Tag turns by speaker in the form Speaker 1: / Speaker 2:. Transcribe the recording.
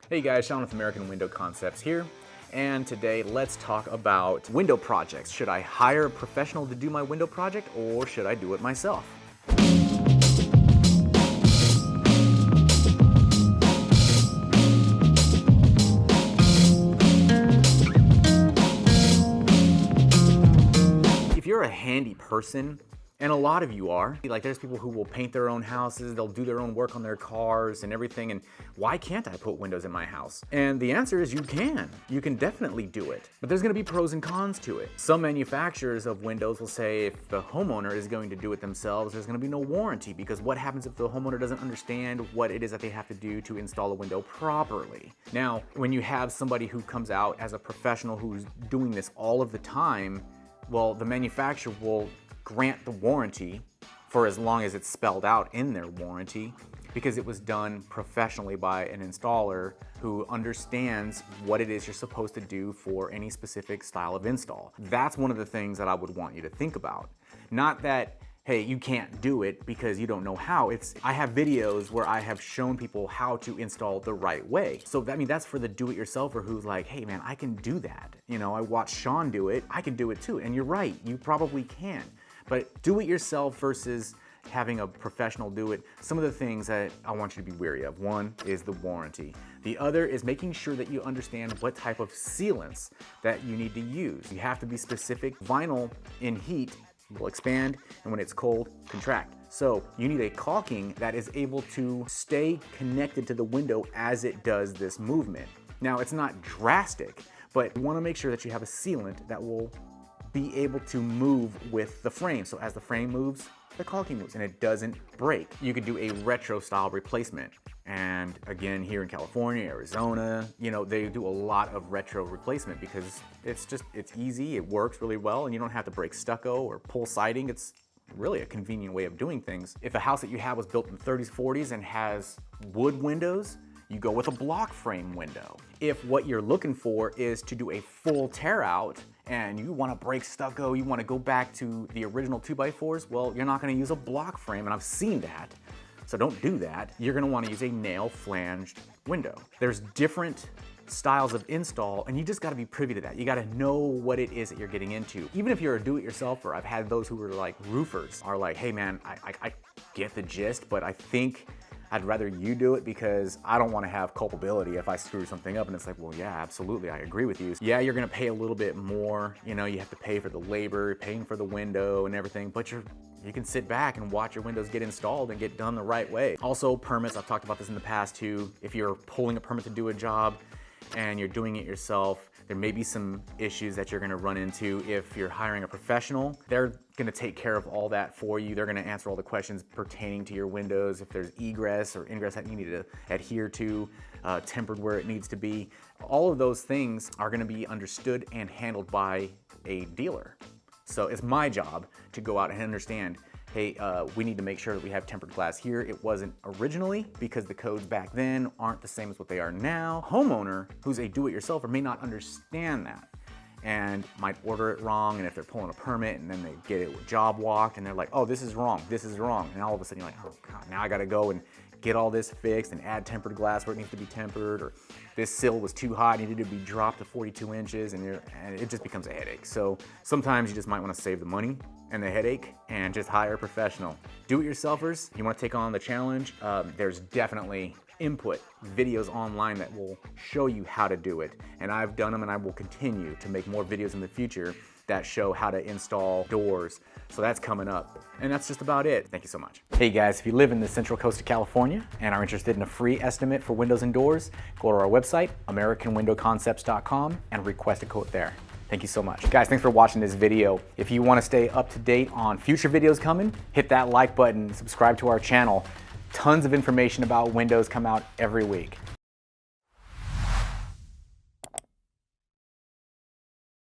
Speaker 1: Hey guys, Sean with American Window Concepts here, and today let's talk about window projects. Should I hire a professional to do my window project, or should I do it myself? If you're a handy person, and a lot of you are, like there's people who will paint their own houses, they'll do their own work on their cars and everything, and why can't I put windows in my house? And the answer is you can. You can definitely do it. But there's gonna be pros and cons to it. Some manufacturers of windows will say if the homeowner is going to do it themselves, there's gonna be no warranty, because what happens if the homeowner doesn't understand what it is that they have to do to install a window properly? Now, when you have somebody who comes out as a professional who's doing this all of the time, well, the manufacturer will grant the warranty for as long as it's spelled out in their warranty, because it was done professionally by an installer who understands what it is you're supposed to do for any specific style of install. That's one of the things that I would want you to think about. Not that, hey, you can't do it because you don't know how. I have videos where I have shown people how to install the right way. So that's for the do-it-yourselfer who's like, hey man, I can do that. You know, I watched Sean do it, I can do it too. And you're right, you probably can. But do it yourself versus having a professional do it, some of the things that I want you to be wary of. One is the warranty. The other is making sure that you understand what type of sealants that you need to use. You have to be specific. Vinyl in heat will expand, and when it's cold, contract. So you need a caulking that is able to stay connected to the window as it does this movement. Now, it's not drastic, but you want to make sure that you have a sealant that will be able to move with the frame. So as the frame moves, the caulking moves and it doesn't break. You could do a retro style replacement. And again, here in California, Arizona, you know, they do a lot of retro replacement because it's easy, it works really well, and you don't have to break stucco or pull siding. It's really a convenient way of doing things. If a house that you have was built in the 30s, 40s and has wood windows, you go with a block frame window. If what you're looking for is to do a full tear out and you want to break stucco, you want to go back to the original 2x4s, well, you're not going to use a block frame, and I've seen that. So don't do that. You're going to want to use a nail flanged window. There's different styles of install, and you just got to be privy to that. You got to know what it is that you're getting into. Even if you're a do-it-yourselfer, I've had those who were like roofers, are like, hey man, I get the gist, but I think I'd rather you do it because I don't want to have culpability if I screw something up. And it's like, well, yeah, absolutely, I agree with you. Yeah, you're gonna pay a little bit more. You know, you have to pay for the labor, paying for the window and everything, but you can sit back and watch your windows get installed and get done the right way. Also, permits, I've talked about this in the past too. If you're pulling a permit to do a job and you're doing it yourself, there may be some issues that you're gonna run into. If you're hiring a professional, they're gonna take care of all that for you. They're gonna answer all the questions pertaining to your windows. If there's egress or ingress that you need to adhere to, tempered where it needs to be. All of those things are gonna be understood and handled by a dealer. So it's my job to go out and understand, hey, we need to make sure that we have tempered glass here. It wasn't originally because the codes back then aren't the same as what they are now. Homeowner who's a do-it-yourselfer may not understand that and might order it wrong, and if they're pulling a permit and then they get it job walked and they're like, oh, this is wrong, and all of a sudden you're like, oh God, now I gotta go and get all this fixed and add tempered glass where it needs to be tempered, or this sill was too high, needed to be dropped to 42 inches, and it just becomes a headache. So sometimes you just might want to save the money and the headache and just hire a professional. Do-it-yourselfers, you want to take on the challenge, there's definitely input videos online that will show you how to do it. And I've done them, and I will continue to make more videos in the future that show how to install doors. So that's coming up. And that's just about it. Thank you so much. Hey guys, if you live in the Central Coast of California and are interested in a free estimate for windows and doors, go to our website, AmericanWindowConcepts.com, and request a quote there. Thank you so much. Guys, thanks for watching this video. If you want to stay up to date on future videos coming, hit that like button, subscribe to our channel. Tons of information about windows come out every week.